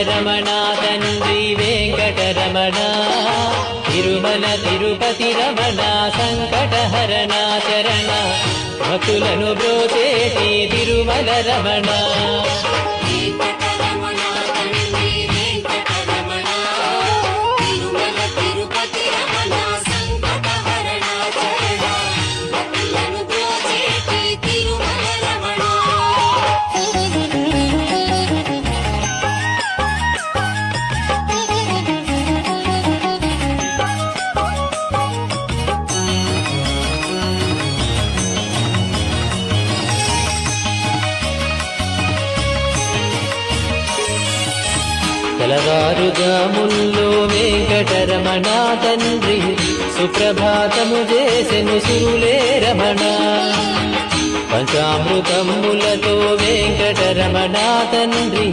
రమణ తండ్రి వెంకటరమణ తిరుమల తిరుపతి రమణ సంకటహరణ చరణ భక్తులను బ్రోచేటి తిరుమల రమణ తెల్లవారుజాముల్లో వెంకటరమణ తండ్రి సుప్రభాతము చేసెను సురులే రమణ పంచామృతములతో వెంకటరమణ తండ్రి